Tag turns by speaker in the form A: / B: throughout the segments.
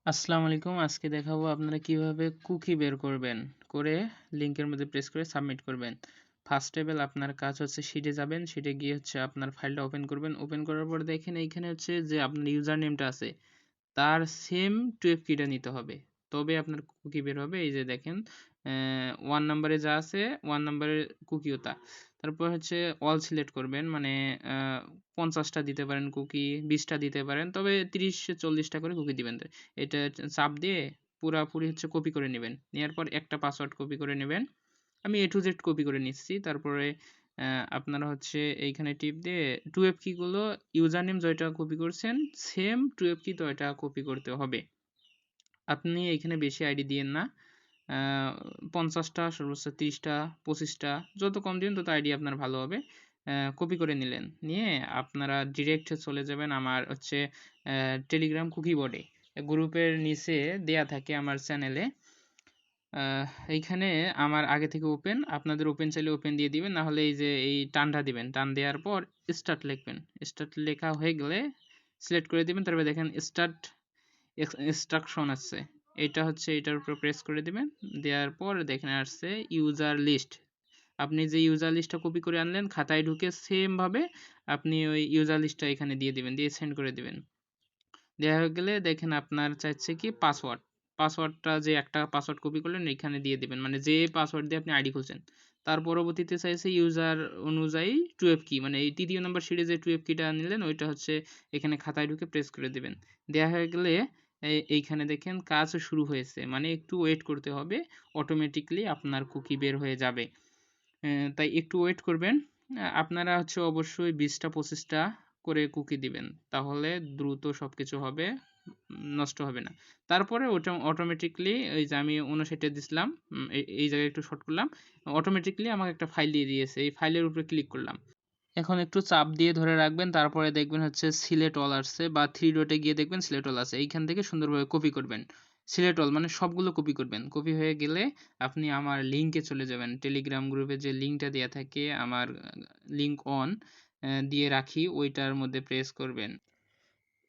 A: আসসালামু আলাইকুম। আজকে দেখাবো আপনারা কিভাবে কুকি বের করবেন। করে লিংকের মধ্যে প্রেস করে সাবমিট করবেন। ফার্স্ট টেবল আপনার কাজ হচ্ছে শিটে যাবেন। শিটে গিয়ে হচ্ছে আপনার ফাইলটা ওপেন করবেন। ওপেন করার পর দেখেন এইখানে হচ্ছে যে আপনার ইউজার নেমটা আছে তার সেম 12 কিটা নিতে হবে। তবে আপনার কুকি বের হবে। এই যে দেখেন 1 নাম্বারে যা আছে 1 নাম্বারের কুকিও তা। তারপর হচ্ছে অল সিলেক্ট করবেন মানে 50 টা দিতে পারেন কুকি, 20 টা দিতে পারেন। তবে 30-40 টা করে কুকি দিবেন। এটা চাপ দিয়ে পুরাপুরি হচ্ছে কপি করে নিবেন। নেয়ার পর একটা পাসওয়ার্ড কপি করে নিবেন। আমি A to Z কপি করে নিচ্ছি। তারপরে আপনারা হচ্ছে এইখানে টিপ দিয়ে 12 কি গুলো ইউজার নেম যেটা কপি করছেন সেম 12 কি তো এটা কপি করতে হবে। আপনি এখানে বেশি আইডি দিয়েন না। 50 টা সর্বোচ্চ 30 টা 25 টা যত কম দিবেন তত আইডি আপনার ভালো হবে। কপি করে নিলেন। নিয়ে আপনারা ডিরেক্ট চলে যাবেন আমার হচ্ছে টেলিগ্রাম কুকি বোর্ডে। গ্রুপের নিচে দেয়া থাকে আমার চ্যানেলে। আহ এইখানে আমার আগে থেকে ওপেন, আপনাদের ওপেন চাইলে ওপেন দিয়ে দিবেন, না হলে এই যে এই টানটা দিবেন, টান দেওয়ার পর স্টার্ট লিখবেন। স্টার্ট লেখা হয়ে গেলে সিলেক্ট করে দিবেন। তারপরে দেখেন স্টার্ট ইনস্ট্রাকশন আছে, এটা হচ্ছে এটার উপর প্রেস করে দিবেন। দেওয়ার পর দেখেন আসছে ইউজার লিস্ট। আপনি যে ইউজার লিস্টটা কপি করে আনলেন খাতায় ঢুকে সেম ভাবে আপনি ওই ইউজার লিস্টটা এখানে দিয়ে দিবেন, দিয়ে সেন্ড করে দিবেন। দেওয়া হয়ে গেলে দেখেন আপনার চাইছে কি পাসওয়ার্ড। পাসওয়ার্ডটা যে একটা পাসওয়ার্ড কপি করলেন এখানে দিয়ে দিবেন, মানে যে পাসওয়ার্ড দিয়ে আপনি আইডি খুলছেন। তার পরবর্তীতে চাইছে ইউজার অনুযায়ী 12 কি, মানে এই তৃতীয় নম্বর সিরিজে যে 12 কিটা নিলেন ওইটা হচ্ছে এখানে খাতায় ঢুকে প্রেস করে দিবেন। দেওয়া হয়ে গেলে এইখানে দেখেন কাজ শুরু হয়েছে, মানে একটু ওয়েট করতে হবে। অটোমেটিকলি আপনার কুকি বের হয়ে যাবে। তাই একটু ওয়েট করবেন। আপনারা হচ্ছে অবশ্যই 20টা 25টা করে কুকি দিবেন, তাহলে দ্রুত সবকিছু হবে, নষ্ট হবে না। তারপরে ওটা অটোমেটিকলি ওই যে আমি 59 দিছিলাম, এই জায়গায় একটু শর্ট করলাম, অটোমেটিকলি আমাকে একটা ফাইল দিয়ে দিয়েছে। এই ফাইলের উপরে ক্লিক করলাম। এখন একটু চাপ দিয়ে ধরে রাখবেন, তারপরে দেখবেন হচ্ছে সিলেক্ট অল আসছে বা থ্রি ডটে গিয়ে দেখবেন সিলেক্ট অল আছে, এইখান থেকে সুন্দরভাবে কপি করবেন। সিলেক্ট অল মানে সবগুলো কপি করবেন। কপি হয়ে গেলে আপনি আমার লিঙ্কে চলে যাবেন। টেলিগ্রাম গ্রুপে যে লিঙ্কটা দেওয়া থাকে, আমার লিঙ্ক অন দিয়ে রাখি, ওইটার মধ্যে প্রেস করবেন।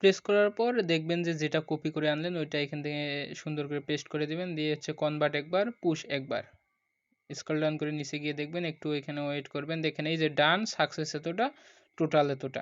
A: প্রেস করার পর দেখবেন যে যেটা কপি করে আনলেন ওইটা এখান থেকে সুন্দর করে পেস্ট করে দিবেন, দিয়ে হচ্ছে কনভার্ট একবার, পুশ একবার। স্ক্রল ডাউন করে নিচে গিয়ে দেখবেন, একটু এখানে ওয়েট করবেন। দেখেন এই যে ডান সাকসেস এতটা, টোটাল এতটা।